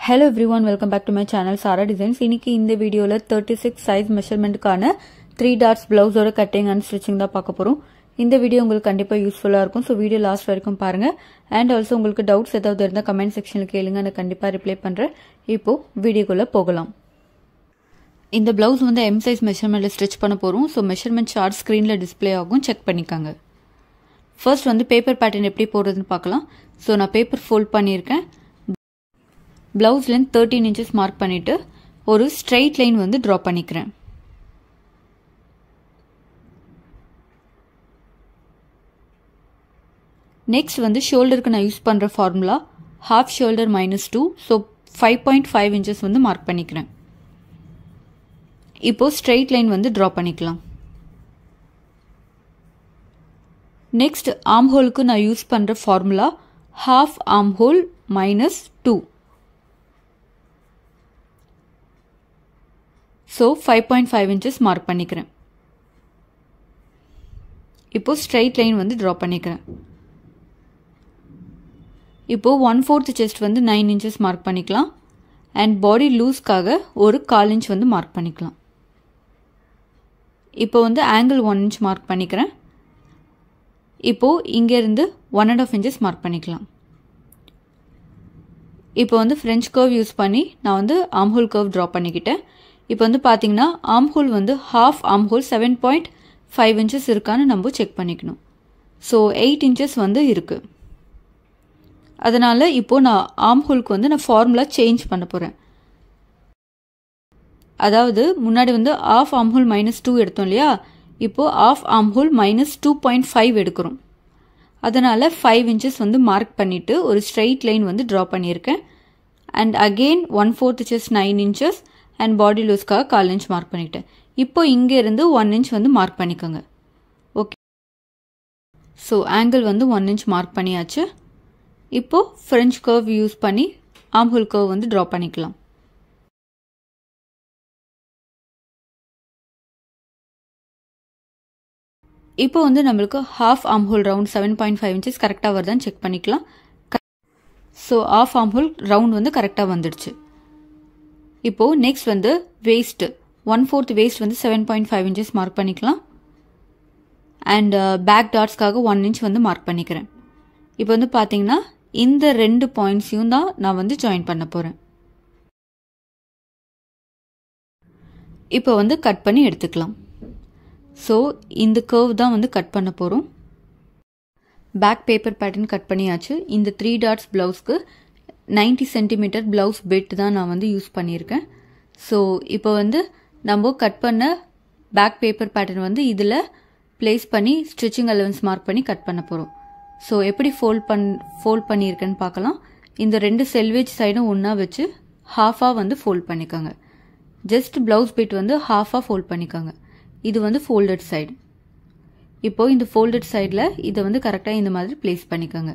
Hello everyone, welcome back to my channel Sara Designs. இன்னைக்கு இந்த வீடியோல 36 size measurementக்கான 3 dots blouse ஓட cutting and stitching தான் பார்க்க போறோம். இந்த வீடியோ உங்களுக்கு கண்டிப்பா யூஸ்ஃபுல்லா இருக்கும். சோ வீடியோ லாஸ்ட் வரைக்கும் பாருங்க. and also உங்களுக்கு doubts ஏதாவது இருந்தா கமெண்ட் செக்ஷன்ல கேளுங்க, நான் கண்டிப்பா ரிப்ளை பண்றேன். இப்போ வீடியோக்குள்ள போகலாம். இந்த blouse வந்து M size measurementல ஸ்டிட்ச் பண்ண போறோம். சோ measurement chart screenல டிஸ்ப்ளே ஆகும், செக் பண்ணிக்கங்க. ஃபர்ஸ்ட் வந்து பேப்பர் பேட்டர்ன் எப்படி போடுறதுன்னு பார்க்கலாம். சோ நான் பேப்பர் ஃபோல்ட் பண்ணியிருக்கேன். blouse length 13 inches mark பண்ணிட்டு ஒரு straight line வந்து draw பண்ணிக்கிறேன். next வந்து shoulderக்கு நான் யூஸ் பண்ற formula half shoulder minus 2, so 5.5 inches வந்து mark பண்ணிக்கிறேன். இப்போ straight line வந்து draw பண்ணிக்கலாம். next armholeக்கு நான் யூஸ் பண்ற formula half armhole minus 2. So 5.5 inches mark பண்ணிக்கிறேன். இப்போ straight line வந்து draw பண்ணிக்கிறேன். இப்போ 1/4 chest வந்து 9 inches mark பண்ணிக்கலாம். and body looseக்காக ஒரு 1/4 inch வந்து mark பண்ணிக்கலாம். இப்போ வந்து angle 1 inch mark பண்ணிக்கிறேன். இப்போ இங்க இருந்து 1.5 inches mark பண்ணிக்கலாம். இப்போ வந்து French curve யூஸ் பண்ணி நான் வந்து armhole curve draw பண்ணிக்கிட்டேன். இப்போ வந்து பாத்தீங்கன்னா armhole வந்து half armhole 7.5 inches இருக்கான்னு நம்ம செக் பண்ணிக்கணும். so 8 inches வந்து இருக்கு. அதனால இப்போ நான் armholeக்கு வந்து நான் ஃபார்முலா சேஞ்ச் பண்ண போறேன். அதாவது முன்னாடி வந்து half armhole minus 2 எடுத்தோம் இல்லையா, இப்போ half armhole minus 2.5 எடுக்கிறோம். அதனால 5 inches வந்து மார்க் பண்ணிட்டு ஒரு straight line வந்து draw பண்ணியிருக்கேன். and again 1/4 chest 9 inches and body looseக்காக 1/4 inch mark பண்ணிட்டேன். இப்போ இங்க இருந்து 1 inch வந்து மார்க் பண்ணிக்கோங்க. ஓகே, ஸோ ஆங்கிள் வந்து 1 inch மார்க் பண்ணியாச்சு. இப்போ French curve யூஸ் பண்ணி armhole curve வந்து draw பண்ணிக்கலாம். இப்போ வந்து நம்மளுக்கு half armhole round 7.5 inches கரெக்டா வருதான்னு செக் பண்ணிக்கலாம். ஸோ half armhole round வந்து கரெக்டா வந்துடுச்சு. இப்போ நெக்ஸ்ட் வந்து waist 1/4 waist வந்து 7.5 inches மார்க் பண்ணிக்கலாம். and பேக் டாட்ஸ்க்காக 1 inch வந்து மார்க் பண்ணிக்கிறேன். இப்போ வந்து பாத்தீங்கன்னா இந்த ரெண்டு பாயிண்ட்ஸையும் தான் நான் வந்து ஜாயின் பண்ண போறேன். இப்போ வந்து கட் பண்ணி எடுத்துக்கலாம். ஸோ இந்த கர்வ் தான் வந்து கட் பண்ண போறோம். பேக் பேப்பர் பேட்டர்ன் கட் பண்ணியாச்சு. இந்த 3 டாட்ஸ் பிளவுஸ்க்கு 90 centimeter பிளவுஸ் பெட் தான் நான் வந்து யூஸ் பண்ணியிருக்கேன். ஸோ இப்போ வந்து நம்ம கட் பண்ண பேக் பேப்பர் பேட்டர்ன் வந்து இதில் பிளேஸ் பண்ணி ஸ்டிச்சிங் அலவன்ஸ் மார்க் பண்ணி கட் பண்ண போகிறோம். ஸோ எப்படி ஃபோல்ட் பண்ணியிருக்கேன்னு பார்க்கலாம். இந்த ரெண்டு செல்வேஜ் சைடும் ஒன்றா வச்சு ஹாஃபாக வந்து ஃபோல்ட் பண்ணிக்கோங்க. ஜஸ்ட் பிளவுஸ் பெட் வந்து ஹாஃபாக ஃபோல்ட் பண்ணிக்கோங்க. இது வந்து ஃபோல்டட் சைடு. இப்போ இந்த ஃபோல்டட் சைடில் இதை வந்து கரெக்டாக இந்த மாதிரி பிளேஸ் பண்ணிக்கோங்க.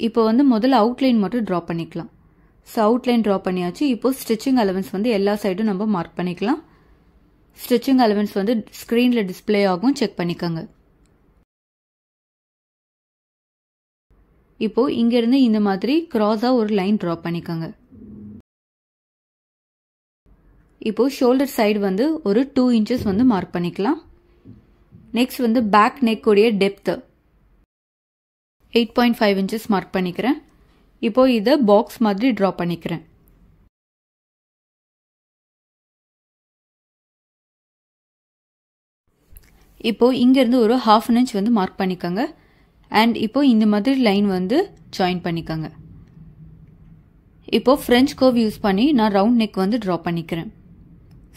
இப்போ வந்து முதல்ல அவுட்லைன் மட்டும் ட்ரா பண்ணிக்கலாம். ஸோ அவுட்லைன் ட்ரா பண்ணியாச்சு. இப்போ ஸ்டிச்சிங் அலவன்ஸ் வந்து எல்லா சைடும் நம்ம மார்க் பண்ணிக்கலாம். ஸ்டிச்சிங் அலவன்ஸ் வந்து ஸ்க்ரீனில் டிஸ்பிளே ஆகும், செக் பண்ணிக்கோங்க. இப்போ இங்கிருந்து இந்த மாதிரி கிராஸாக ஒரு லைன் ட்ரா பண்ணிக்கோங்க. இப்போ ஷோல்டர் சைடு வந்து ஒரு 2 inches வந்து மார்க் பண்ணிக்கலாம். நெக்ஸ்ட் வந்து பேக் நெக் உடைய டெப்த் 8.5 inches மார்க் பண்ணிக்கிறேன். இப்போ இதை பாக்ஸ் மாதிரி ட்ரா பண்ணிக்கிறேன். இப்போ இங்கிருந்து ஒரு 1/2 inch வந்து மார்க் பண்ணிக்கோங்க. அண்ட் இப்போ இந்த மாதிரி லைன் வந்து ஜாயின் பண்ணிக்கோங்க. இப்போ French curve யூஸ் பண்ணி நான் ரவுண்ட் நெக் வந்து ட்ரா பண்ணிக்கிறேன்.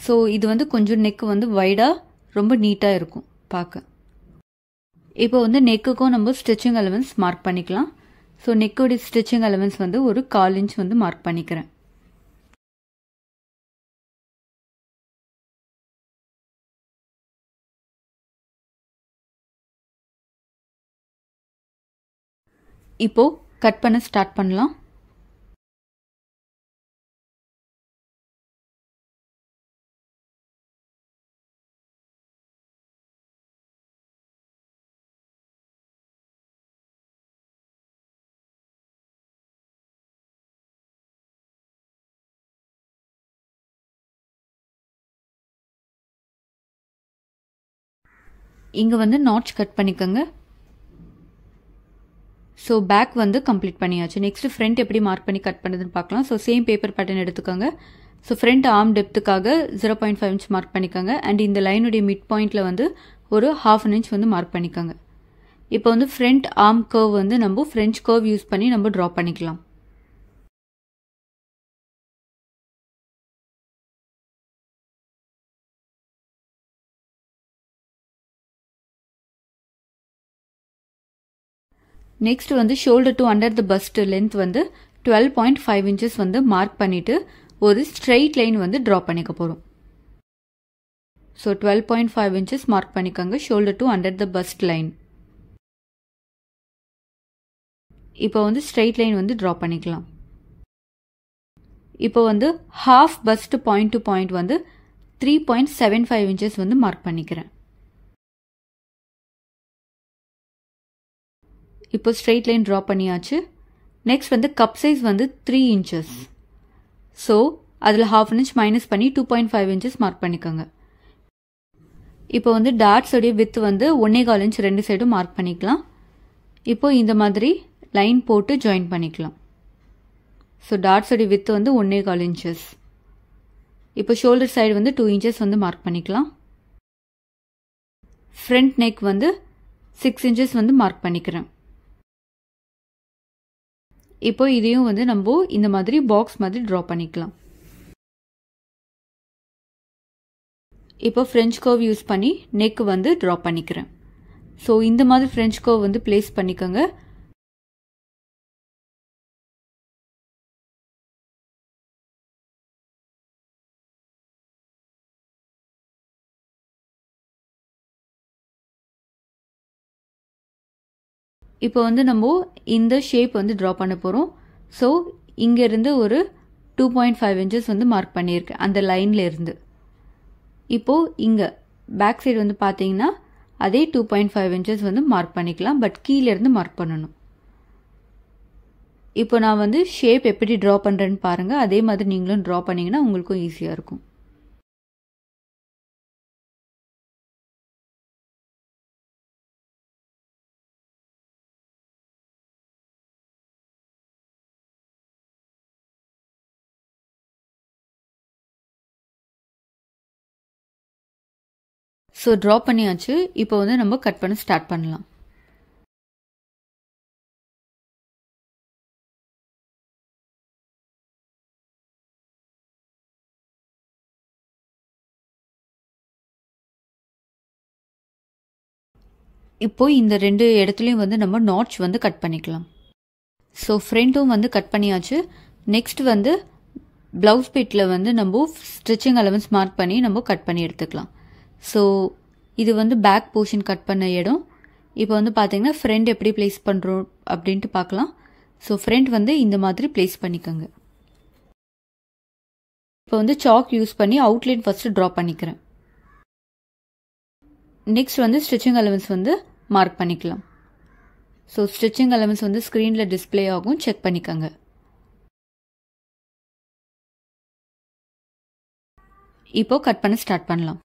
ஸோ இது வந்து கொஞ்சம் நெக் வந்து வைடா ரொம்ப நீட்டாக இருக்கும் பார்க்க. இப்போ வந்து நெக்குக்கும் நம்ம ஸ்டிச்சிங் அலவன்ஸ் மார்க் பண்ணிக்கலாம். ஸோ நெக்கோடைய ஸ்டிச்சிங் அலவன்ஸ் வந்து ஒரு 1/4 inch வந்து மார்க் பண்ணிக்கிறேன். இப்போ கட் பண்ண ஸ்டார்ட் பண்ணலாம். இங்கே வந்து நாட்ச் கட் பண்ணிக்கோங்க. ஸோ பேக் வந்து கம்ப்ளீட் பண்ணியாச்சு. நெக்ஸ்ட் ஃப்ரண்ட் எப்படி மார்க் பண்ணி கட் பண்ணுறதுன்னு பார்க்கலாம். ஸோ சேம் பேப்பர் பேட்டர்ன் எடுத்துக்கோங்க. ஸோ ஃப்ரண்ட் ஆர்ம் டெப்த்துக்காக 0.5 இன்ச் மார்க் பண்ணிக்கோங்க. அண்ட் இந்த லைனுடைய மிட் பாயிண்டில் வந்து ஒரு 1/2 இன்ச் வந்து மார்க் பண்ணிக்கோங்க. இப்போ வந்து ஃப்ரண்ட் ஆர்ம் கர்வ் வந்து நம்ம ஃப்ரெஞ்ச் கர்வ் யூஸ் பண்ணி நம்ம ட்ரா பண்ணிக்கலாம். நெக்ஸ்ட் வந்து shoulder to under the first length வந்து 12.5 இன்ச்சஸ் வந்து மார்க் பண்ணிட்டு ஒரு ஸ்ட்ரெயிட் லைன் வந்து ட்ரா பண்ணிக்க போகிறோம். ஸோ 12.5 இன்ச்சஸ் மார்க் பண்ணிக்கோங்க shoulder to under the first line. இப்போ வந்து ஸ்ட்ரெயிட் லைன் வந்து ட்ரா பண்ணிக்கலாம். இப்போ வந்து half first point to point வந்து 3.75 இன்ச்சஸ் வந்து மார்க் பண்ணிக்கிறேன். இப்போ ஸ்ட்ரெயிட் லைன் ட்ரா பண்ணியாச்சு. நெக்ஸ்ட் வந்து கப் சைஸ் வந்து 3 இன்ச்சஸ். ஸோ அதில் 1/2 இன்ச் மைனஸ் பண்ணி 2.5 இன்ச்சஸ் மார்க் பண்ணிக்கோங்க. இப்போ வந்து டாட்ஸோடைய வித் வந்து 1.25 இன்ச் ரெண்டு சைடும் மார்க் பண்ணிக்கலாம். இப்போ இந்த மாதிரி லைன் போட்டு ஜாயின் பண்ணிக்கலாம். ஸோ டாட்ஸோடைய வித் வந்து 1.25 இன்ச்சஸ். இப்போ ஷோல்டர் சைடு வந்து 2 இன்ச்சஸ் வந்து மார்க் பண்ணிக்கலாம். ஃப்ரண்ட் நெக் வந்து 6 இன்ச்சஸ் வந்து மார்க் பண்ணிக்கிறேன். இப்போ இதையும் வந்து நம்ம இந்த மாதிரி பாக்ஸ் மாதிரி ட்ரா பண்ணிக்கலாம். இப்போ ஃப்ரெஞ்ச் கர்வ் யூஸ் பண்ணி நெக் வந்து ட்ரா பண்ணிக்கிறேன். ஸோ இந்த மாதிரி ஃப்ரெஞ்ச் கர்வ் வந்து பிளேஸ் பண்ணிக்கோங்க. இப்போ வந்து நம்ம இந்த ஷேப் வந்து ட்ரா பண்ண போகிறோம். ஸோ இங்கேருந்து ஒரு 2.5 இன்ச்சஸ் வந்து மார்க் பண்ணியிருக்கேன் அந்த லைனில் இருந்து. இப்போது இங்கே பேக் சைடு வந்து பார்த்தீங்கன்னா அதே 2.5 இன்ச்சஸ் வந்து மார்க் பண்ணிக்கலாம். பட் கீழேருந்து மார்க் பண்ணணும். இப்போ நான் வந்து ஷேப் எப்படி ட்ரா பண்ணுறேன்னு பாருங்கள். அதே மாதிரி நீங்களும் ட்ரா பண்ணிங்கன்னா உங்களுக்கும் ஈஸியாக இருக்கும். ஸோ ட்ரா பண்ணியாச்சு. இப்போ வந்து நம்ம கட் பண்ண ஸ்டார்ட் பண்ணலாம். இப்போ இந்த ரெண்டு இடத்துலையும் வந்து நம்ம நாட்ச் வந்து கட் பண்ணிக்கலாம். ஸோ ஃப்ரண்ட்டும் வந்து கட் பண்ணியாச்சு. நெக்ஸ்ட் வந்து ப்ளவுஸ் பிட்டில் வந்து நம்ம ஸ்டிச்சிங் அலவன்ஸ் மார்க் பண்ணி நம்ம கட் பண்ணி எடுத்துக்கலாம். ஸோ இது வந்து பேக் போர்ஷன் கட் பண்ண இடம். இப்போ வந்து பார்த்தீங்கன்னா ஃப்ரண்ட் எப்படி பிளேஸ் பண்ணுறோம் அப்படின்ட்டு பார்க்கலாம். ஸோ ஃப்ரண்ட் வந்து இந்த மாதிரி பிளேஸ் பண்ணிக்கோங்க. இப்போ வந்து சாக் யூஸ் பண்ணி அவுட்லைன் ஃபர்ஸ்ட் ட்ரா பண்ணிக்கிறேன். நெக்ஸ்ட் வந்து ஸ்டிச்சிங் அலவன்ஸ் வந்து மார்க் பண்ணிக்கலாம். ஸோ ஸ்டிச்சிங் அலவன்ஸ் வந்து ஸ்க்ரீனில் டிஸ்பிளே ஆகும், செக் பண்ணிக்கோங்க. இப்போ கட் பண்ண ஸ்டார்ட் பண்ணலாம்.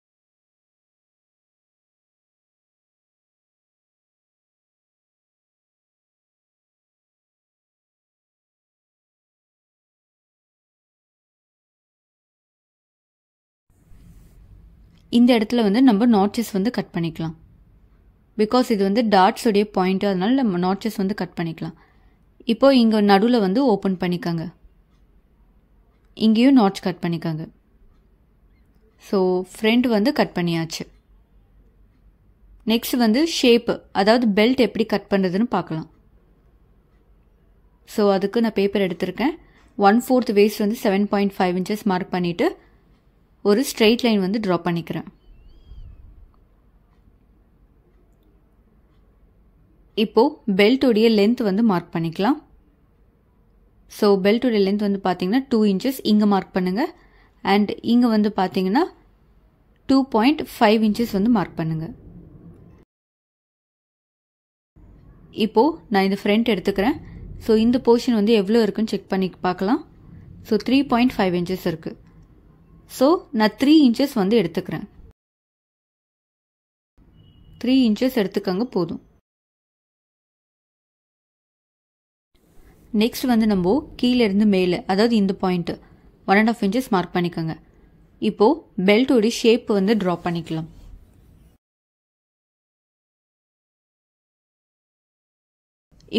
இந்த இடத்துல வந்து நம்ம நாட்சஸ் வந்து கட் பண்ணிக்கலாம். பிகாஸ் இது வந்து டாட்ஸோடைய பாயிண்ட், அதனால நம்ம நாட்சஸ் வந்து கட் பண்ணிக்கலாம். இப்போ இங்கே நடுவில் வந்து ஓப்பன் பண்ணிக்கோங்க. இங்கேயும் நாட்ச் கட் பண்ணிக்கோங்க. ஸோ ஃப்ரண்ட் வந்து கட் பண்ணியாச்சு. நெக்ஸ்ட் வந்து ஷேப்பு, அதாவது பெல்ட் எப்படி கட் பண்ணுறதுன்னு பார்க்கலாம். ஸோ அதுக்கு நான் பேப்பர் எடுத்திருக்கேன். 1/4 வேஸ்ட் வந்து 7.5 இன்ச்சஸ் மார்க் பண்ணிவிட்டு ஒரு ஸ்ட்ரெயிட் லைன் வந்து ட்ரா பண்ணிக்கிறேன். இப்போது பெல்ட்டுடைய லென்த் வந்து மார்க் பண்ணிக்கலாம். ஸோ பெல்ட்டுடைய லென்த் வந்து பார்த்தீங்கன்னா 2 இன்ச்சஸ் இங்கே மார்க் பண்ணுங்கள். அண்ட் இங்கே வந்து பார்த்தீங்கன்னா 2.5 இன்ச்சஸ் வந்து மார்க் பண்ணுங்கள். இப்போது நான் இந்த ஃப்ரண்ட் எடுத்துக்கிறேன். ஸோ இந்த போர்ஷன் வந்து எவ்வளோ இருக்குன்னு செக் பண்ணி பார்க்கலாம். ஸோ 3.5 இன்ச்சஸ் இருக்குது. ஸோ நான் 3 இன்ச்சஸ் வந்து எடுத்துக்கிறேன். 3 inches எடுத்துக்கங்க போதும். நெக்ஸ்ட் வந்து நம்ம கீழ இருந்து மேலே, அதாவது இந்த பாயிண்ட் 1.5 inches மார்க் பண்ணிக்கோங்க. இப்போ பெல்ட்டோட ஷேப் வந்து டிரா பண்ணிக்கலாம்.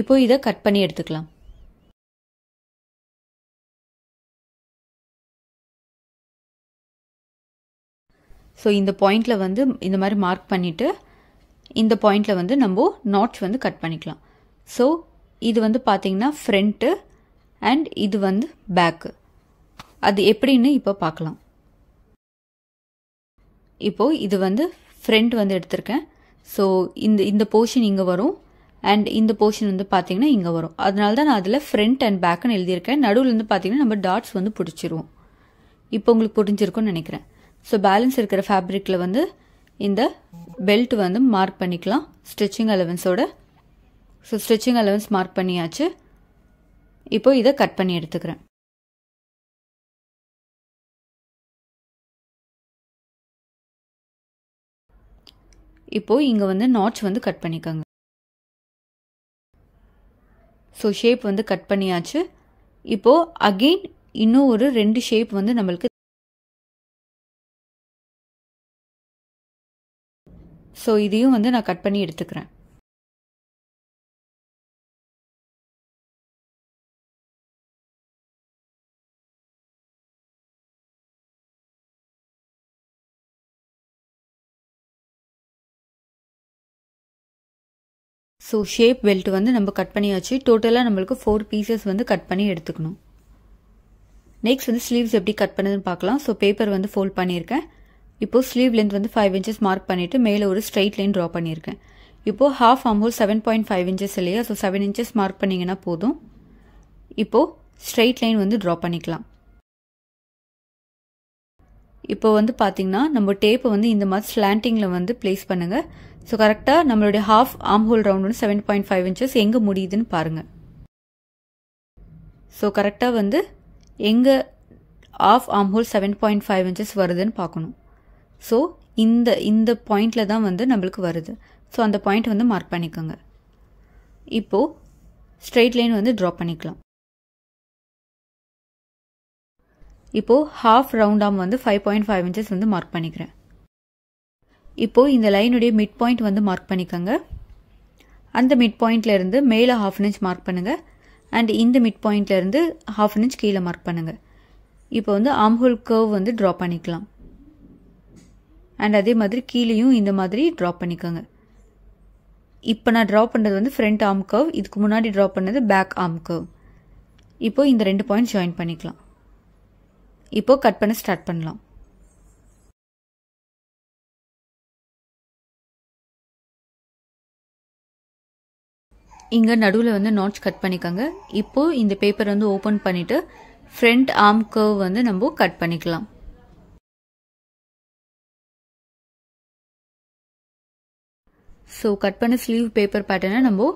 இப்போ இதை கட் பண்ணி எடுத்துக்கலாம். ஸோ இந்த பாயிண்ட்ல வந்து இந்த மாதிரி மார்க் பண்ணிட்டு இந்த பாயிண்ட்ல வந்து நம்ம நாட்ச் வந்து கட் பண்ணிக்கலாம். ஸோ இது வந்து பார்த்தீங்கன்னா ஃப்ரண்ட்டு அண்ட் இது வந்து பேக்கு. அது எப்படின்னு இப்போ பார்க்கலாம். இப்போ இது வந்து ஃப்ரண்ட் வந்து எடுத்திருக்கேன். ஸோ இந்த போர்ஷன் இங்கே வரும் அண்ட் இந்த போர்ஷன் வந்து பார்த்தீங்கன்னா இங்கே வரும். அதனால தான் நான் அதில் ஃப்ரண்ட் அண்ட் பேக்குன்னு எழுதியிருக்கேன். நடுவில் வந்து பார்த்தீங்கன்னா நம்ம டாட்ஸ் வந்து பிடிச்சிருவோம். இப்போ உங்களுக்கு புரிஞ்சிருக்கும்னு நினைக்கிறேன். ஸோ பேலன்ஸ் இருக்கிற ஃபேப்ரிக்கில் வந்து இந்த பெல்ட் வந்து மார்க் பண்ணிக்கலாம் ஸ்டிச்சிங் அலவன்ஸோட. ஸோ ஸ்டிச்சிங் அலவன்ஸ் மார்க் பண்ணியாச்சு. இப்போ இதை கட் பண்ணி எடுத்துக்கிறேன். இப்போ இங்கே வந்து நாட்ச் வந்து கட் பண்ணிக்கோங்க. ஸோ ஷேப் வந்து கட் பண்ணியாச்சு. இப்போ அகெயின் இன்னும் ஒரு 2 ஷேப் வந்து நம்மளுக்கு. ஸோ இதையும் வந்து நான் கட் பண்ணி எடுத்துக்கிறேன். ஸோ ஷேப் பெல்ட் வந்து நம்ம கட் பண்ணியாச்சு. டோட்டலாக நம்மளுக்கு 4 பீசஸ் வந்து கட் பண்ணி எடுத்துக்கணும். நெக்ஸ்ட் வந்து ஸ்லீவ்ஸ் எப்படி கட் பண்ணதுன்னு பார்க்கலாம். ஸோ பேப்பர் வந்து ஃபோல்ட் பண்ணியிருக்கேன். இப்போ ஸ்லீவ் லென்த் வந்து 5 inches மார்க் பண்ணிவிட்டு மேலே ஒரு ஸ்ட்ரைட் லைன் ட்ரா பண்ணியிருக்கேன். இப்போது ஹாஃப் ஆர்ம் ஹோல் 7.5 inches இல்லையா? ஸோ 7 inches மார்க் பண்ணிங்கன்னா போதும். இப்போது ஸ்ட்ரைட் லைன் வந்து ட்ரா பண்ணிக்கலாம். இப்போ வந்து பார்த்தீங்கன்னா நம்ம டேப்பை வந்து இந்த மாதிரி ஸ்லாண்டிங்கில் வந்து பிளேஸ் பண்ணுங்கள். ஸோ கரெக்டாக நம்மளுடைய ஹாஃப் ஆர்ம் ஹோல் ரவுண்ட் வந்து 7.5 inches எங்கே முடியுதுன்னு பாருங்கள். ஸோ கரெக்டாக வந்து எங்கே ஆஃப் ஆர்ம் ஹோல் 7.5 inches வருதுன்னு பார்க்கணும். ஸோ இந்த பாயிண்டில் தான் வந்து நம்மளுக்கு வருது. ஸோ அந்த பாயிண்ட் வந்து மார்க் பண்ணிக்கோங்க. இப்போது ஸ்ட்ரெயிட் லைன் வந்து ட்ரா பண்ணிக்கலாம். இப்போது ஹாஃப் ரவுண்ட் ஆர்ம் வந்து 5.5 inches வந்து மார்க் பண்ணிக்கிறேன். இப்போது இந்த லைனுடைய மிட் பாயிண்ட் வந்து மார்க் பண்ணிக்கோங்க. அந்த மிட் பாயிண்ட்லேருந்து மேலே 1/2 inch மார்க் பண்ணுங்கள். அண்ட் இந்த மிட் பாயிண்ட்லேருந்து 1/2 inch கீழே மார்க் பண்ணுங்கள். இப்போ வந்து ஆர்ம் ஹோல் கர்வ் வந்து ட்ரா பண்ணிக்கலாம். அண்ட் அதே மாதிரி கீழேயும் இந்த மாதிரி ட்ரா பண்ணிக்கோங்க. இப்போ நான் ட்ரா பண்ணுறது வந்து ஃப்ரண்ட் ஆர்ம் கர்வ். இதுக்கு முன்னாடி ட்ரா பண்ணது பேக் ஆர்ம் கர்வ். இப்போது இந்த 2 பாயிண்ட் ஜாயின் பண்ணிக்கலாம். இப்போது கட் பண்ண ஸ்டார்ட் பண்ணலாம். இங்கே நடுவில் வந்து நாட்ச் கட் பண்ணிக்கோங்க. இப்போது இந்த பேப்பர் வந்து ஓப்பன் பண்ணிவிட்டு ஃப்ரண்ட் ஆர்ம் கர்வ் வந்து நம்ம கட் பண்ணிக்கலாம். ஸோ கட் பண்ண ஸ்லீவ் பேப்பர் பேட்டர்னை நம்ம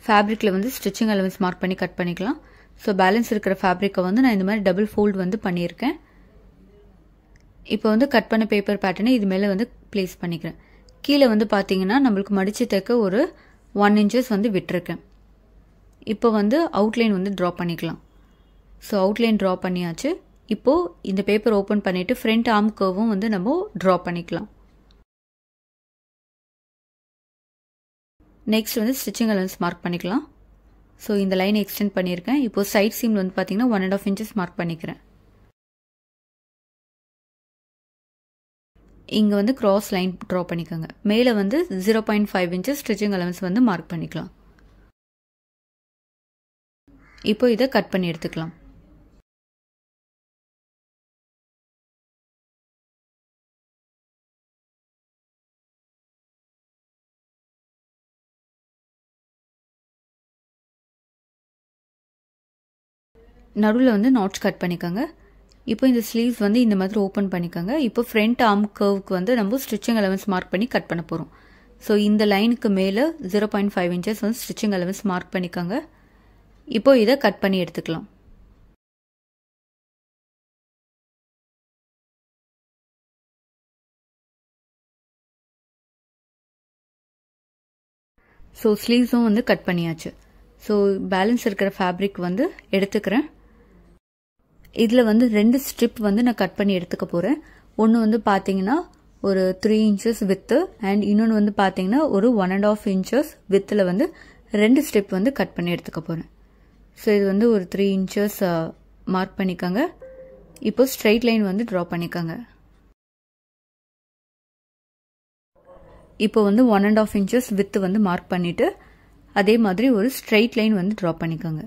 ஃபேப்ரிக்கில் வந்து ஸ்டிச்சிங் அலவன்ஸ் மார்க் பண்ணி கட் பண்ணிக்கலாம். ஸோ பேலன்ஸ் இருக்கிற ஃபேப்ரிக்கை வந்து நான் இந்த மாதிரி டபுள் ஃபோல்டு வந்து பண்ணியிருக்கேன். இப்போ வந்து கட் பண்ண பேப்பர் பேட்டர்னை இது மேலே வந்து பிளேஸ் பண்ணிக்கிறேன். கீழே வந்து பார்த்தீங்கன்னா நம்மளுக்கு மடித்து தைக்க ஒரு 1 inches வந்து விட்டுருக்கேன். இப்போ வந்து அவுட்லைன் வந்து ட்ரா பண்ணிக்கலாம். ஸோ அவுட்லைன் ட்ரா பண்ணியாச்சு. இப்போது இந்த பேப்பர் ஓப்பன் பண்ணிவிட்டு ஃப்ரண்ட் ஆர்ம் கர்வும் வந்து நம்ம ட்ரா பண்ணிக்கலாம். நெக்ஸ்ட் வந்து ஸ்டிச்சிங் அலவன்ஸ் மார்க் பண்ணிக்கலாம். ஸோ இந்த லைனை எக்ஸ்டெண்ட் பண்ணியிருக்கேன். இப்போ சைட் சீம் வந்து பார்த்தீங்கன்னா 1.5 inches மார்க் பண்ணிக்கிறேன். இங்கே வந்து கிராஸ் லைன் ட்ரா பண்ணிக்கோங்க. மேலே வந்து 0.5 inches ஸ்டிச்சிங் அலவன்ஸ் வந்து மார்க் பண்ணிக்கலாம். இப்போ இதை கட் பண்ணி எடுத்துக்கலாம். நடுவில் வந்து நாட்ச் கட் பண்ணிக்கோங்க. இப்போ இந்த ஸ்லீவ்ஸ் வந்து இந்த மாதிரி ஓப்பன் பண்ணிக்கோங்க. இப்போ ஃப்ரண்ட் ஆர்ம் கர்வுக்கு வந்து நம்ம ஸ்டிச்சிங் அலவன்ஸ் மார்க் பண்ணி கட் பண்ண போகிறோம். ஸோ இந்த லைனுக்கு மேலே 0.5 inches வந்து ஸ்டிச்சிங் அலவன்ஸ் மார்க் பண்ணிக்கோங்க. இப்போ இதை கட் பண்ணி எடுத்துக்கலாம். ஸோ ஸ்லீவ்ஸும் வந்து கட் பண்ணியாச்சு. ஸோ பேலன்ஸ் இருக்கிற ஃபேப்ரிக் வந்து எடுத்துக்கிறேன். இதில் வந்து 2 ஸ்ட்ரிப் வந்து நான் கட் பண்ணி எடுத்துக்க போகிறேன். ஒன்று வந்து பார்த்தீங்கன்னா ஒரு 3 இன்ச்சஸ் வித்து அண்ட் இன்னொன்று வந்து பார்த்தீங்கன்னா ஒரு 1.5 இன்ச்சஸ் வித்தில் வந்து 2 ஸ்ட்ரிப் வந்து கட் பண்ணி எடுத்துக்க போகிறேன். ஸோ இது வந்து ஒரு 3 இன்ச்சஸ் மார்க் பண்ணிக்கோங்க. இப்போ ஸ்ட்ரெயிட் லைன் வந்து ட்ரா பண்ணிக்கோங்க. இப்போ வந்து 1.5 இன்ச்சஸ் வித்து வந்து மார்க் பண்ணிட்டு அதே மாதிரி ஒரு ஸ்ட்ரெயிட் லைன் வந்து ட்ரா பண்ணிக்கோங்க.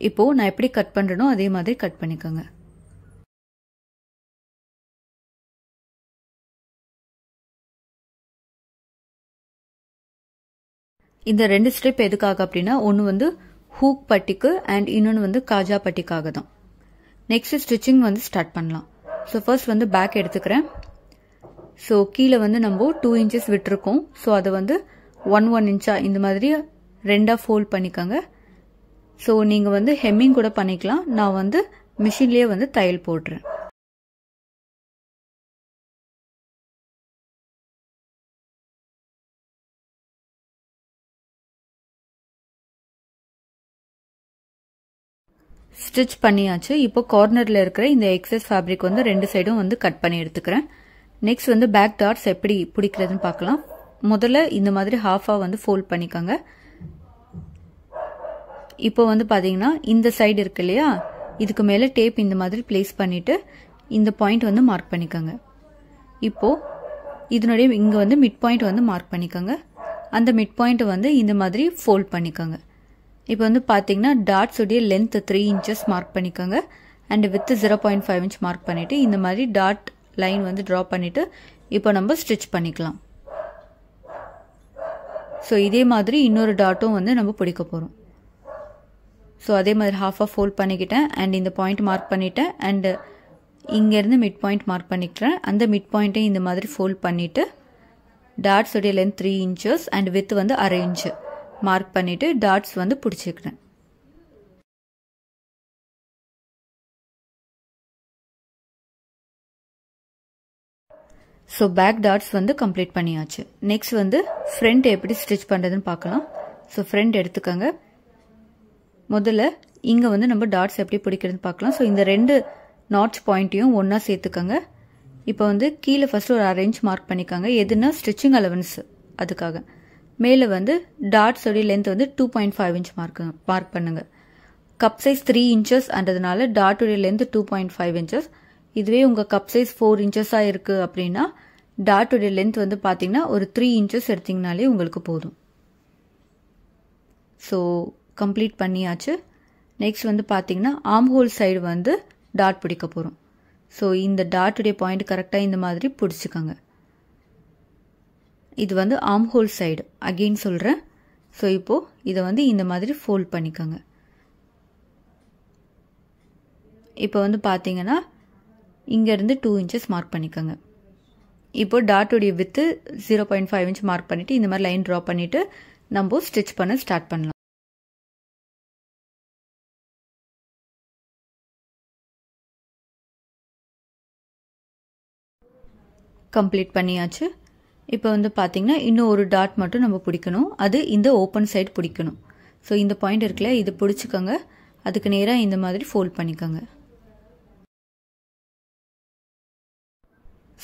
இப்போ நான் எப்படி கட் பண்றேனோ அதே மாதிரி கட் பண்ணிக்கோங்க. இந்த 2 ஸ்ட்ரிப் எதுக்காக அப்படின்னா ஒன்று வந்து ஹூக் பட்டிக்கு அண்ட் இன்னொன்று வந்து காஜா பட்டிக்காக தான். நெக்ஸ்ட் ஸ்டிச்சிங் வந்து ஸ்டார்ட் பண்ணலாம். ஸோ ஃபர்ஸ்ட் வந்து பேக் எடுத்துக்கிறேன். ஸோ கீழே வந்து நம்ம 2 இன்ச்சஸ் விட்டுருக்கோம். ஸோ அதை வந்து 1 இன்ச்சா இந்த மாதிரி 2ஆக ஃபோல்ட் பண்ணிக்கோங்க. ஸோ நீங்கள் வந்து ஹெம்மிங் கூட பண்ணிக்கலாம். நான் வந்து மிஷின்லேயே வந்து தையல் போடுறேன். ஸ்டிச் பண்ணியாச்சு. இப்போ கார்னரில் இருக்கிற இந்த எக்ஸஸ் ஃபேப்ரிக் வந்து 2 சைடும் வந்து கட் பண்ணி எடுத்துக்கிறேன். நெக்ஸ்ட் வந்து பேக் டாட்ஸ் எப்படி பிடிக்கிறதுன்னு பார்க்கலாம். முதல்ல இந்த மாதிரி ஹாஃபாக வந்து ஃபோல்ட் பண்ணிக்கோங்க. இப்போ வந்து பார்த்தீங்கன்னா இந்த சைடு இருக்கு இல்லையா, இதுக்கு மேலே டேப் இந்த மாதிரி பிளேஸ் பண்ணிட்டு இந்த பாயிண்ட் வந்து மார்க் பண்ணிக்கோங்க. இப்போ இதனுடைய இங்கே வந்து மிட் பாயிண்ட் வந்து மார்க் பண்ணிக்கோங்க. அந்த மிட் பாயிண்ட் வந்து இந்த மாதிரி ஃபோல்ட் பண்ணிக்கோங்க. இப்போ வந்து பார்த்தீங்கன்னா டாட்ஸ் உடைய லென்த் 3 இன்ச்சஸ் மார்க் பண்ணிக்கோங்க அண்ட் வித் 0.5 இன்ச் மார்க் பண்ணிட்டு இந்த மாதிரி டாட் லைன் வந்து ட்ரா பண்ணிட்டு இப்போ நம்ம ஸ்டிச் பண்ணிக்கலாம். ஸோ இதே மாதிரி இன்னொரு டாட்டும் வந்து நம்ம பிடிக்க போகிறோம். ஸோ அதே மாதிரி ஹாஃபாக ஃபோல்ட் பண்ணிக்கிட்டேன் அண்ட் இந்த பாயிண்ட் மார்க் பண்ணிட்டேன் அண்ட் இங்கேருந்து மிட் பாயிண்ட் மார்க் பண்ணிக்கிறேன். அந்த மிட் பாயிண்ட்டை இந்த மாதிரி ஃபோல்ட் பண்ணிவிட்டு டாட்ஸ் உடைய லென்த் 3 இன்ச்சஸ் அண்ட் வித் வந்து 1/2 இன்ச்சு மார்க் பண்ணிவிட்டு டாட்ஸ் வந்து பிடிச்சிக்கிறேன். ஸோ பேக் டாட்ஸ் வந்து கம்ப்ளீட் பண்ணியாச்சு. நெக்ஸ்ட் வந்து ஃப்ரண்ட் எப்படி ஸ்டிச் பண்ணுறதுன்னு பார்க்கலாம். ஸோ ஃப்ரண்ட் எடுத்துக்கோங்க. முதல்ல இங்கே வந்து நம்ம டாட்ஸ் எப்படி பிடிக்கிறதுன்னு பார்க்கலாம். ஸோ இந்த 2 நாட்ச் பாயிண்ட்டையும் ஒன்றா சேர்த்துக்கோங்க. இப்போ வந்து கீழே ஃபர்ஸ்ட் ஒரு 1/2 இன்ச் மார்க் பண்ணிக்கோங்க. எதுனா ஸ்டிச்சிங் அலவன்ஸ் அதுக்காக. மேலே வந்து டாட்ஸ் உடைய லென்த் வந்து 2.5 இன்ச் மார்க் பண்ணுங்க. கப் சைஸ் 3 இன்ச்சஸ் அன்றதுனால டாட் உடைய லென்த் 2.5 இன்ச்சஸ். இதுவே உங்கள் கப் சைஸ் 4 இன்ச்சஸாக இருக்குது அப்படின்னா டாட் உடைய லென்த் வந்து பார்த்தீங்கன்னா ஒரு 3 இன்ச்சஸ் எடுத்தீங்கனாலே உங்களுக்கு போதும். ஸோ கம்ப்ளீட் பண்ணியாச்சு. நெக்ஸ்ட் வந்து பார்த்தீங்கன்னா ஆர்ம் ஹோல் சைடு வந்து டாட் பிடிக்க போகிறோம். ஸோ இந்த டாட்டுடைய பாயிண்ட் கரெக்டாக இந்த மாதிரி பிடிச்சிக்கோங்க. இது வந்து ஆர்ம் ஹோல் சைடு அகெயின் சொல்கிறேன். ஸோ இப்போது இதை வந்து இந்த மாதிரி ஃபோல்ட் பண்ணிக்கோங்க. இப்போ வந்து பார்த்தீங்கன்னா இங்கேருந்து 2 இன்ச்சஸ் மார்க் பண்ணிக்கோங்க. இப்போ டாட்டுடைய வித்து 0.5 இன்ச் மார்க் பண்ணிவிட்டு இந்த மாதிரி லைன் ட்ரா பண்ணிவிட்டு நம்ம ஸ்டிச் பண்ண ஸ்டார்ட் பண்ணலாம். கம்ப்ளீட் பண்ணியாச்சு. இப்போ வந்து பார்த்தீங்கன்னா இன்னும் ஒரு டாட் மட்டும் நம்ம பிடிக்கணும். அது இந்த ஓப்பன் சைடு பிடிக்கணும். ஸோ இந்த பாயிண்ட் இருக்குல்ல, இது பிடிச்சிக்கோங்க. அதுக்கு நேராக இந்த மாதிரி ஃபோல்ட் பண்ணிக்கோங்க.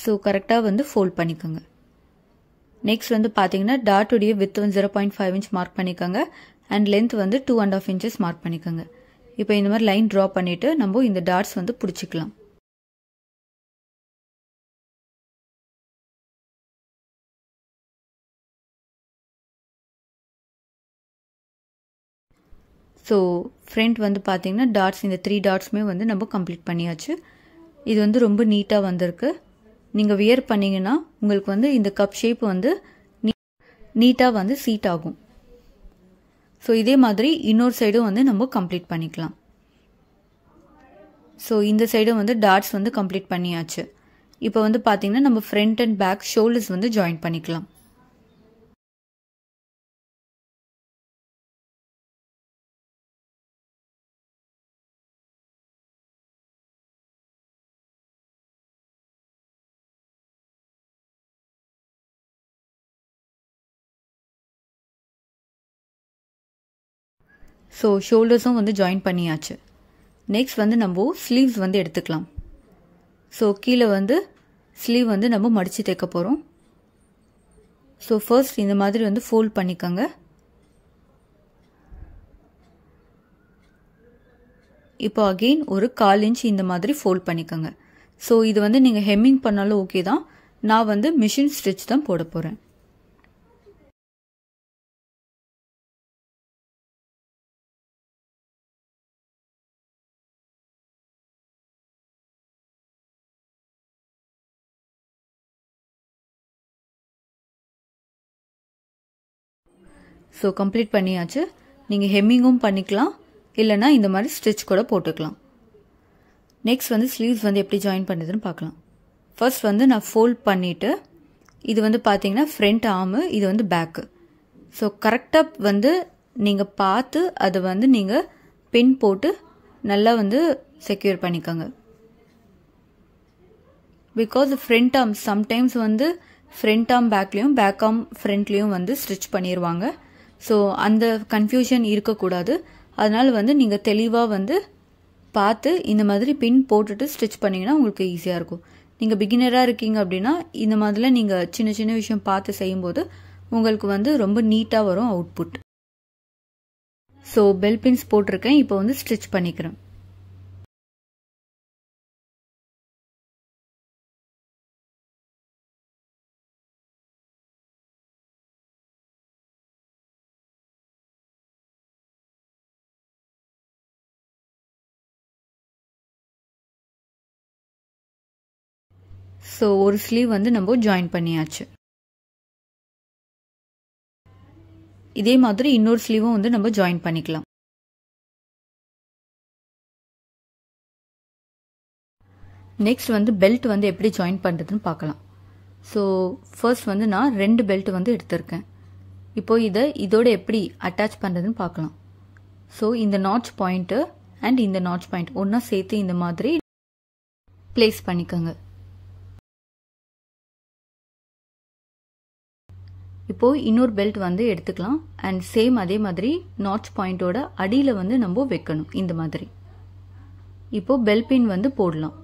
ஸோ கரெக்டாக வந்து ஃபோல்ட் பண்ணிக்கோங்க. நெக்ஸ்ட் வந்து பார்த்தீங்கன்னா டாட்டுடைய வித் வந்து 0.5 இன்ச் மார்க் பண்ணிக்கோங்க அண்ட் லென்த் வந்து 2.5 இன்ச்சஸ் மார்க் பண்ணிக்கோங்க. இப்போ இந்த மாதிரி லைன் ட்ரா பண்ணிவிட்டு நம்ம இந்த டாட்ஸ் வந்து பிடிச்சிக்கலாம். ஸோ ஃப்ரண்ட் வந்து பார்த்தீங்கன்னா டாட்ஸ் இந்த 3 டாட்ஸுமே வந்து நம்ம கம்ப்ளீட் பண்ணியாச்சு. இது வந்து ரொம்ப நீட்டாக வந்திருக்கு. நீங்கள் வியர் பண்ணிங்கன்னா உங்களுக்கு வந்து இந்த கப் ஷேப் வந்து நீட்டாக வந்து சீட் ஆகும். ஸோ இதே மாதிரி இன்னொரு சைடும் வந்து நம்ம கம்ப்ளீட் பண்ணிக்கலாம். ஸோ இந்த சைடும் வந்து டாட்ஸ் வந்து கம்ப்ளீட் பண்ணியாச்சு. இப்போ வந்து பார்த்தீங்கன்னா நம்ம ஃப்ரண்ட் அண்ட் பேக் ஷோல்டர்ஸ் வந்து ஜாயின் பண்ணிக்கலாம். ஸோ ஷோல்டர்ஸும் வந்து ஜாயின் பண்ணியாச்சு. நெக்ஸ்ட் வந்து நம்ம ஸ்லீவ்ஸ் வந்து எடுத்துக்கலாம். ஸோ கீழே வந்து ஸ்லீவ் வந்து நம்ம மடித்து தைக்க போகிறோம். ஸோ ஃபர்ஸ்ட் இந்த மாதிரி வந்து ஃபோல்ட் பண்ணிக்கோங்க. இப்போ அகெயின் ஒரு 1/4 இன்ச் இந்த மாதிரி ஃபோல்ட் பண்ணிக்கோங்க. ஸோ இது வந்து நீங்கள் ஹெம்மிங் பண்ணாலும் ஓகே தான். நான் வந்து மிஷின் ஸ்டிச் தான் போட போகிறேன். ஸோ கம்ப்ளீட் பண்ணியாச்சு. நீங்கள் ஹெம்மிங்கும் பண்ணிக்கலாம், இல்லைனா இந்த மாதிரி ஸ்டிச் கூட போட்டுக்கலாம். நெக்ஸ்ட் வந்து ஸ்லீவ்ஸ் வந்து எப்படி ஜாயின் பண்ணுறதுன்னு பார்க்கலாம். ஃபர்ஸ்ட் வந்து நான் ஃபோல்ட் பண்ணிவிட்டு, இது வந்து பார்த்தீங்கன்னா ஃப்ரண்ட் ஆர்மு, இது வந்து பேக்கு. ஸோ கரெக்டாக வந்து நீங்கள் பார்த்து அதை வந்து நீங்கள் பின் போட்டு நல்லா வந்து செக்யூர் பண்ணிக்கோங்க. பிகாஸ் ஃப்ரண்ட் ஆர்ம் சம்டைம்ஸ் வந்து ஃப்ரண்ட் ஆர்ம் பேக்லேயும் பேக் ஆர்ம் ஃப்ரண்ட்லேயும் வந்து ஸ்டிச் பண்ணிடுவாங்க. ஸோ அந்த கன்ஃபியூஷன் இருக்கக்கூடாது. அதனால் வந்து நீங்கள் தெளிவாக வந்து பார்த்து இந்த மாதிரி பின் போட்டுட்டு ஸ்டிச் பண்ணிங்கன்னா உங்களுக்கு ஈஸியாக இருக்கும். நீங்கள் பிகினராக இருக்கீங்க அப்படின்னா இந்த மாதிரிலாம் நீங்கள் சின்ன சின்ன விஷயம் பார்த்து செய்யும்போது உங்களுக்கு வந்து ரொம்ப நீட்டாக வரும் அவுட்புட். ஸோ பெல் பின்ஸ் போட்டிருக்கேன். இப்போ வந்து ஸ்டிச் பண்ணிக்கிறேன். ஸோ ஒரு ஸ்லீவ் வந்து நம்ம ஜாயின் பண்ணியாச்சு. இதே மாதிரி இன்னொரு ஸ்லீவும் வந்து நம்ம ஜாயின் பண்ணிக்கலாம். நெக்ஸ்ட் வந்து பெல்ட் வந்து எப்படி ஜாயின் பண்ணுறதுன்னு பார்க்கலாம். ஸோ ஃபர்ஸ்ட் வந்து நான் 2 பெல்ட் வந்து எடுத்திருக்கேன். இப்போ இதோட எப்படி அட்டாச் பண்ணுறதுன்னு பார்க்கலாம். ஸோ இந்த நாட்ச் பாயிண்ட்டு அண்ட் இந்த நாட்ச் பாயிண்ட் ஒன்றா சேர்த்து இந்த மாதிரி பிளேஸ் பண்ணிக்கோங்க. இப்போ இன்னொரு பெல்ட் வந்து எடுத்துக்கலாம். அண்ட் சேம் அதே மாதிரி நாட்ச் பாயிண்டோட அடியில் வந்து நம்ம வைக்கணும் இந்த மாதிரி. இப்போ பெல் பின் வந்து போடலாம்.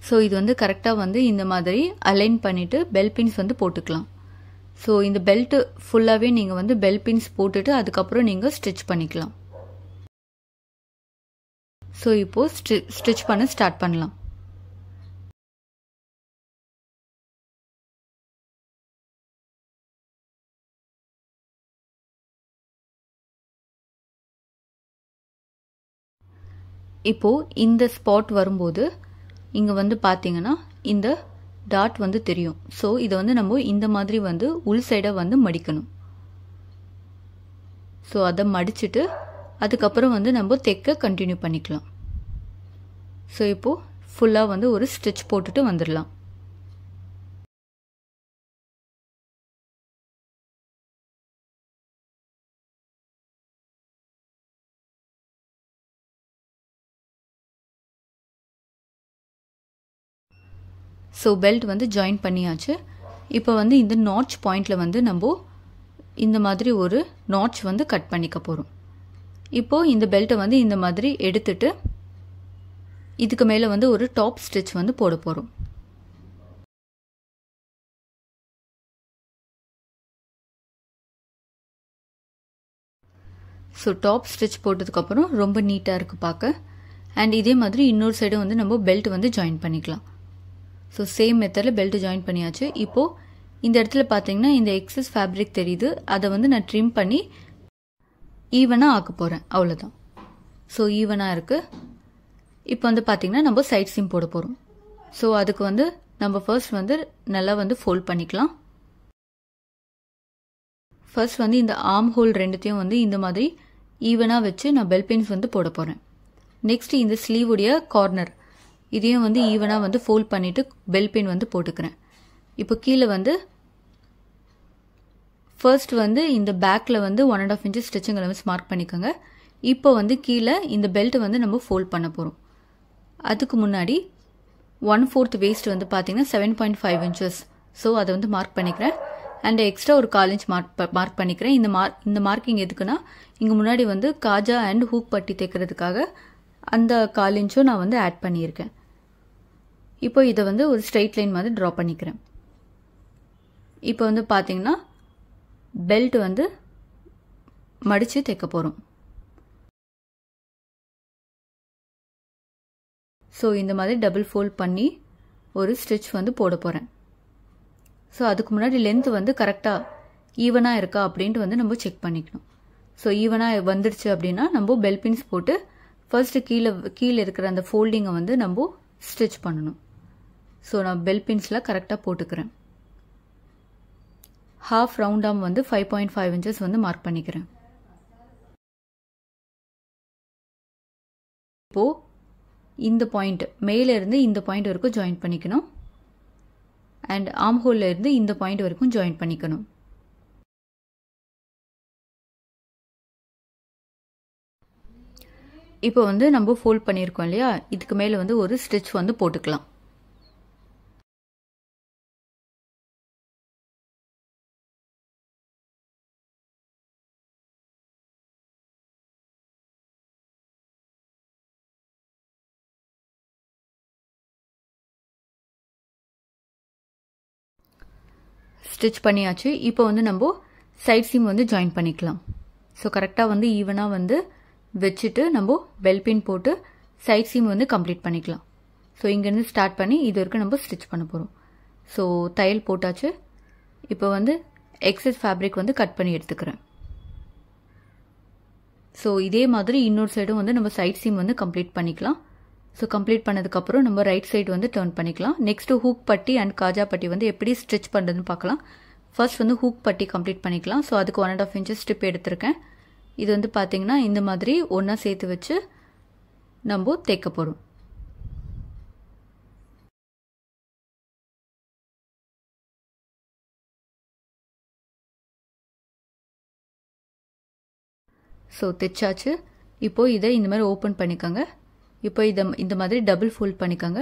ஸோ இது வந்து கரெக்டாக வந்து இந்த மாதிரி அலைன் பண்ணிட்டு பெல் பின்ஸ் வந்து போட்டுக்கலாம். ஸோ இந்த பெல்ட் ஃபுல்லாகவே நீங்கள் வந்து பெல் பின்ஸ் போட்டுட்டு அதுக்கப்புறம் நீங்கள் ஸ்டிச் பண்ணிக்கலாம். ஸோ இப்போ ஸ்டிச் பண்ண ஸ்டார்ட் பண்ணலாம். இப்போ இந்த ஸ்பாட் வரும்போது இங்கே வந்து பார்த்தீங்கன்னா இந்த டாட் வந்து தெரியும். ஸோ இதை வந்து நம்ம இந்த மாதிரி வந்து உள் சைடை வந்து மடிக்கணும். ஸோ அதை மடிச்சுட்டு அதுக்கப்புறம் வந்து நம்ம தைக்க கண்டினியூ பண்ணிக்கலாம். ஸோ இப்போது ஃபுல்லாக வந்து ஒரு ஸ்டிச் போட்டுட்டு வந்துடலாம். ஸோ பெல்ட் வந்து ஜாயின் பண்ணியாச்சு. இப்போ வந்து இந்த நாட்ச் பாயிண்டில் வந்து நம்ம இந்த மாதிரி ஒரு நாட்ச் வந்து கட் பண்ணிக்க போகிறோம். இப்போது இந்த பெல்ட்டை வந்து இந்த மாதிரி எடுத்துட்டு இதுக்கு மேலே வந்து ஒரு டாப் ஸ்டிச் வந்து போட போகிறோம். ஸோ டாப் ஸ்டிச் போட்டதுக்கப்புறம் ரொம்ப நீட்டாக இருக்குது பார்க்க. அண்ட் இதே மாதிரி இன்னொரு சைடு வந்து நம்ம பெல்ட் வந்து ஜாயின் பண்ணிக்கலாம். ஸோ சேம் மெத்தடில் பெல்ட் ஜாயின் பண்ணியாச்சு. இப்போது இந்த இடத்துல பார்த்தீங்கன்னா இந்த எக்ஸஸ் ஃபேப்ரிக் தெரியுது. அதை வந்து நான் ட்ரிம் பண்ணி ஈவனாக ஆக்க போகிறேன். அவ்வளோதான். ஸோ ஈவனாக இருக்குது. இப்போ வந்து பார்த்தீங்கன்னா நம்ம சைட் சீம் போட போகிறோம். ஸோ அதுக்கு வந்து நம்ம ஃபர்ஸ்ட் வந்து நல்லா வந்து ஃபோல்ட் பண்ணிக்கலாம். ஃபர்ஸ்ட் வந்து இந்த ஆர்ம் ஹோல் ரெண்டுத்தையும் வந்து இந்த மாதிரி ஈவனாக வச்சு நான் பெல் பின்ஸ் வந்து போட போகிறேன். நெக்ஸ்ட் இந்த ஸ்லீவுடைய கார்னர் இதையும் வந்து ஈவனாக வந்து ஃபோல்ட் பண்ணிவிட்டு பெல் பின் வந்து போட்டுக்கிறேன். இப்போ கீழே வந்து ஃபர்ஸ்ட் வந்து இந்த பேக்கில் வந்து 1.5 inches ஸ்டிச்சிங் அலவன்ஸ் மார்க் பண்ணிக்கோங்க. இப்போ வந்து கீழே இந்த பெல்ட்டை வந்து நம்ம ஃபோல்ட் பண்ண போகிறோம். அதுக்கு முன்னாடி 1/4 வேஸ்ட் வந்து பார்த்தீங்கன்னா 7.5 inches. ஸோ அதை வந்து மார்க் பண்ணிக்கிறேன். அண்ட் எக்ஸ்ட்ரா ஒரு 1/4 இன்ச் மார்க் பண்ணிக்கிறேன். இந்த மார்க்கிங் எதுக்குன்னா இங்கே முன்னாடி வந்து காஜா அண்ட் ஹூக் பட்டி தைக்கிறதுக்காக அந்த 1/4 இன்ச்சும் நான் வந்து ஆட் பண்ணியிருக்கேன். இப்போ இதை வந்து ஒரு ஸ்ட்ரெயிட் லைன் மாதிரி ட்ரா பண்ணிக்கிறேன். இப்போ வந்து பார்த்தீங்கன்னா பெல்ட் வந்து மடித்து தைக்க போகிறோம். ஸோ இந்த மாதிரி டபுள் ஃபோல்ட் பண்ணி ஒரு ஸ்டிச் வந்து போட போகிறேன். ஸோ அதுக்கு முன்னாடி லென்த் வந்து கரெக்டாக ஈவனாக இருக்கா அப்படின்ட்டு வந்து நம்ம செக் பண்ணிக்கணும். ஸோ ஈவனாக வந்துடுச்சு அப்படின்னா நம்ம பெல் பின்ஸ் போட்டு ஃபர்ஸ்ட் கீழே இருக்கிற அந்த ஃபோல்டிங்கை வந்து நம்ம ஸ்டிச் பண்ணணும். ஸோ நான் பெல் பின்ஸில் கரெக்டாக போட்டுக்கிறேன். ஹாஃப் ரவுண்ட் ஆம் வந்து 5.5 இன்ச்சஸ் வந்து மார்க் பண்ணிக்கிறேன். இப்போது இந்த பாயிண்ட் மேலே இருந்து இந்த பாயிண்ட் வரைக்கும் ஜாயின் பண்ணிக்கணும். அண்ட் ஆர்ம் ஹோல்ல இருந்து இந்த பாயிண்ட் வரைக்கும் ஜாயின் பண்ணிக்கணும். இப்போ வந்து நம்ம ஃபோல்ட் பண்ணியிருக்கோம் இல்லையா, இதுக்கு மேலே வந்து ஒரு ஸ்டிச் வந்து போட்டுக்கலாம். ஸ்டிச் பண்ணியாச்சு. இப்போ வந்து நம்ம சைட் சீம் வந்து ஜாயின் பண்ணிக்கலாம். ஸோ கரெக்டாக வந்து ஈவனாக வந்து வச்சுட்டு நம்ம பெல் பின் போட்டு சைட் சீம் வந்து கம்ப்ளீட் பண்ணிக்கலாம். ஸோ இங்கேருந்து ஸ்டார்ட் பண்ணி இது வரைக்கும் நம்ம ஸ்டிச் பண்ண போகிறோம். ஸோ தையல் போட்டாச்சு. இப்போ வந்து எக்ஸஸ் ஃபேப்ரிக் வந்து கட் பண்ணி எடுத்துக்கிறேன். ஸோ இதே மாதிரி இன்னொரு சைடும் வந்து நம்ம சைட் சீம் வந்து கம்ப்ளீட் பண்ணிக்கலாம். ஸோ கம்ப்ளீட் பண்ணதுக்கப்புறம் நம்ம ரைட் சைடு வந்து டர்ன் பண்ணிக்கலாம். நெக்ஸ்ட்டு ஹூக் பட்டி அண்ட் காஜா பட்டி வந்து எப்படி ஸ்டிச் பண்ணுறதுன்னு பார்க்கலாம். ஃபர்ஸ்ட் வந்து ஹூக் பட்டி கம்ப்ளீட் பண்ணிக்கலாம். ஸோ அதுக்கு 1.5 இன்ச்சஸ் ஸ்ட்ரிப் எடுத்திருக்கேன். இது வந்து பார்த்தீங்கன்னா இந்த மாதிரி ஒன்றா சேர்த்து வச்சு நம்ம தைக்க போகிறோம். ஸோ தைச்சாச்சு. இப்போது இதை இந்த மாதிரி ஓப்பன் பண்ணிக்கோங்க. இப்போ இந்த மாதிரி டபுள் ஃபோல்ட் பண்ணிக்கோங்க.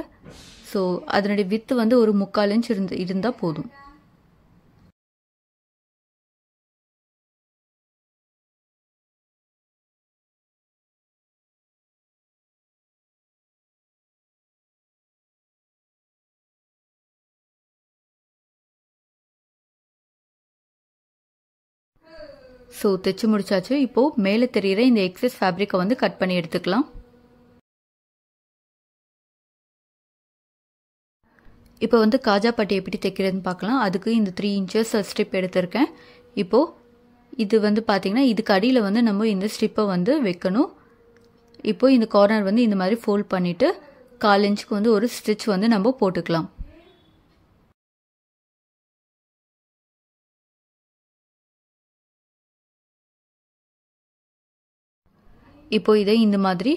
ஸோ அதனுடைய வித்து வந்து ஒரு 3/4 இன்ச் இருந்தால் போதும். ஸோ தைச்சு முடிச்சாச்சு. இப்போது மேலே தெரிகிற இந்த எக்ஸஸ் ஃபேப்ரிக்கை வந்து கட் பண்ணி எடுத்துக்கலாம். இப்போ வந்து காஜா பட்டி எப்படி தைக்கிறதுன்னு பார்க்கலாம். அதுக்கு இந்த 3 இன்ச்சஸ் ஸ்ட்ரிப் எடுத்திருக்கேன். இப்போது இது வந்து பார்த்தீங்கன்னா இதுக்கு அடியில் வந்து நம்ம இந்த ஸ்ட்ரிப்பை வந்து வைக்கணும். இப்போது இந்த கார்னர் வந்து இந்த மாதிரி ஃபோல்ட் பண்ணிவிட்டு 1/4 இன்ச்சுக்கு வந்து ஒரு ஸ்டிச் வந்து நம்ம போட்டுக்கலாம். இப்போ இதை இந்த மாதிரி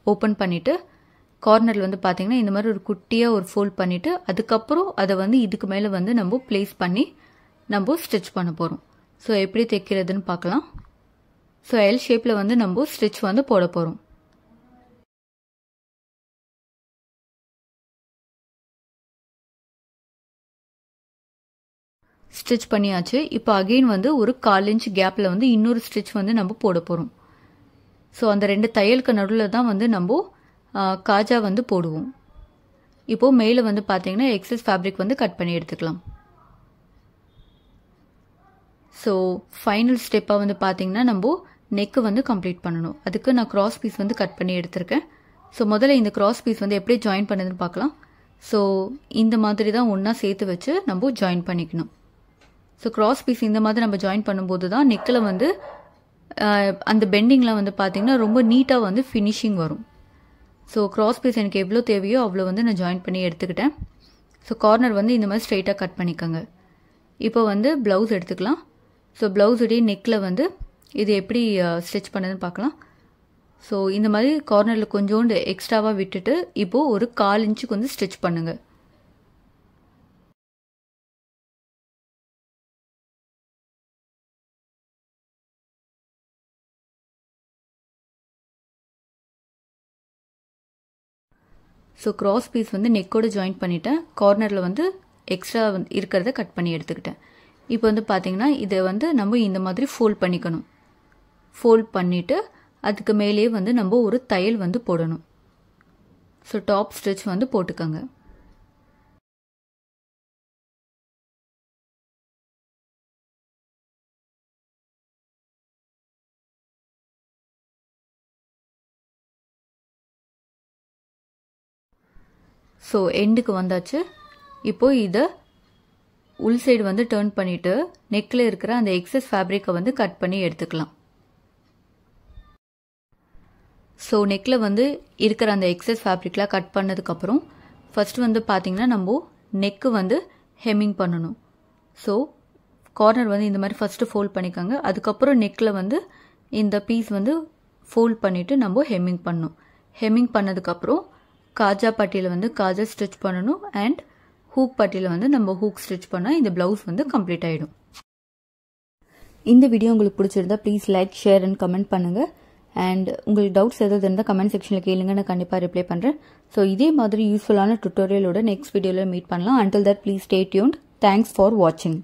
ஓப்பன் பண்ணிவிட்டு கார்னரில் வந்து பார்த்தீங்கன்னா இந்த மாதிரி ஒரு குட்டியாக ஒரு ஃபோல்ட் பண்ணிவிட்டு அதுக்கப்புறம் அதை வந்து இதுக்கு மேலே வந்து நம்ம ப்ளேஸ் பண்ணி நம்ம ஸ்டிச் பண்ண போகிறோம். ஸோ எப்படி தைக்கிறதுன்னு பார்க்கலாம். ஸோ எல் ஷேப்பில் வந்து நம்ம ஸ்டிச் வந்து போட போகிறோம். ஸ்டிச் பண்ணியாச்சு. இப்போ அகெயின் வந்து ஒரு 1/4 இன்ச் கேப்பில் வந்து இன்னொரு ஸ்டிச் வந்து நம்ம போட போகிறோம். ஸோ அந்த 2 தையலுக்கு நடுவில் தான் வந்து நம்ம காஜா வந்து போடுவோம். இப்போது மேலே வந்து பார்த்தீங்கன்னா எக்ஸஸ் ஃபேப்ரிக் வந்து கட் பண்ணி எடுத்துக்கலாம். ஸோ ஃபைனல் ஸ்டெப்பாக வந்து பார்த்தீங்கன்னா நம்ம நெக்கு வந்து கம்ப்ளீட் பண்ணணும். அதுக்கு நான் கிராஸ் பீஸ் வந்து கட் பண்ணி எடுத்திருக்கேன். ஸோ முதல்ல இந்த கிராஸ் பீஸ் வந்து எப்படி ஜாயின் பண்ணுதுன்னு பார்க்கலாம். ஸோ இந்த மாதிரி தான் ஒன்றா சேர்த்து வச்சு நம்ம ஜாயின் பண்ணிக்கணும். ஸோ கிராஸ் பீஸ் இந்த மாதிரி நம்ம ஜாயின் பண்ணும்போது தான் நெக்கில் வந்து அந்த பெண்டிங்கில் வந்து பார்த்தீங்கன்னா ரொம்ப நீட்டாக வந்து ஃபினிஷிங் வரும். ஸோ கிராஸ் பீஸ் எனக்கு எவ்வளோ தேவையோ அவ்வளோ வந்து நான் ஜாயின் பண்ணி எடுத்துக்கிட்டேன். ஸோ கார்னர் வந்து இந்த மாதிரி ஸ்ட்ரெயிட்டாக கட் பண்ணிக்கோங்க. இப்போ வந்து ப்ளவுஸ் எடுத்துக்கலாம். ஸோ ப்ளவுஸுடைய நெக்கில் வந்து இது எப்படி ஸ்டிச் பண்ணுதுன்னு பார்க்கலாம். ஸோ இந்த மாதிரி கார்னரில் கொஞ்சோண்டு எக்ஸ்ட்ராவாக விட்டுட்டு இப்போது ஒரு 1/4 இன்ச்சுக்கு வந்து ஸ்டிச் பண்ணுங்கள். ஸோ கிராஸ் பீஸ் வந்து நெக்கோடு ஜாயின் பண்ணிவிட்டேன். கார்னரில் வந்து எக்ஸ்ட்ரா இருக்கிறத கட் பண்ணி எடுத்துக்கிட்டேன். இப்போ வந்து பார்த்தீங்கன்னா இதை வந்து நம்ம இந்த மாதிரி ஃபோல்ட் பண்ணிக்கணும். ஃபோல்ட் பண்ணிவிட்டு அதுக்கு மேலேயே வந்து நம்ம ஒரு தையல் வந்து போடணும். ஸோ டாப் ஸ்டிச் வந்து போட்டுக்கோங்க. ஸோ எண்டுக்கு வந்தாச்சு. இப்போது இதை உள் சைடு வந்து டர்ன் பண்ணிவிட்டு நெக்கில் இருக்கிற அந்த எக்ஸஸ் ஃபேப்ரிக்கை வந்து கட் பண்ணி எடுத்துக்கலாம். ஸோ நெக்கில் வந்து இருக்கிற அந்த எக்ஸஸ் ஃபேப்ரிக்லாம் கட் பண்ணதுக்கப்புறம் ஃபஸ்ட்டு வந்து பார்த்திங்கன்னா நம்ம நெக்கு வந்து ஹெம்மிங் பண்ணணும். ஸோ கார்னர் வந்து இந்த மாதிரி ஃபஸ்ட்டு ஃபோல்ட் பண்ணிக்கோங்க. அதுக்கப்புறம் நெக்கில் வந்து இந்த பீஸ் வந்து ஃபோல்ட் பண்ணிவிட்டு நம்ம ஹெம்மிங் பண்ணணும். ஹெம்மிங் பண்ணதுக்கப்புறம் காஜா பட்டியில் வந்து காஜா ஸ்டிச் பண்ணணும். அண்ட் ஹூக் பட்டியில் வந்து நம்ம ஹூக் ஸ்டிச் பண்ணால் இந்த ப்ளவுஸ் வந்து கம்ப்ளீட் ஆகிடும். இந்த வீடியோ உங்களுக்கு பிடிச்சிருந்தா please like, share and comment பண்ணுங்கள். அண்ட் உங்களுக்கு டவுட்ஸ் எதாவது இருந்தால் கமெண்ட் செக்ஷனில் கேளுங்க, நான் கண்டிப்பாக ரிப்ளை பண்ணுறேன். ஸோ இதே மாதிரி யூஸ்ஃபுல்லான டுட்டோரியலோட நெக்ஸ்ட் வீடியோவில் மீட் பண்ணலாம். Until that please stay tuned. Thanks for வாட்சிங்.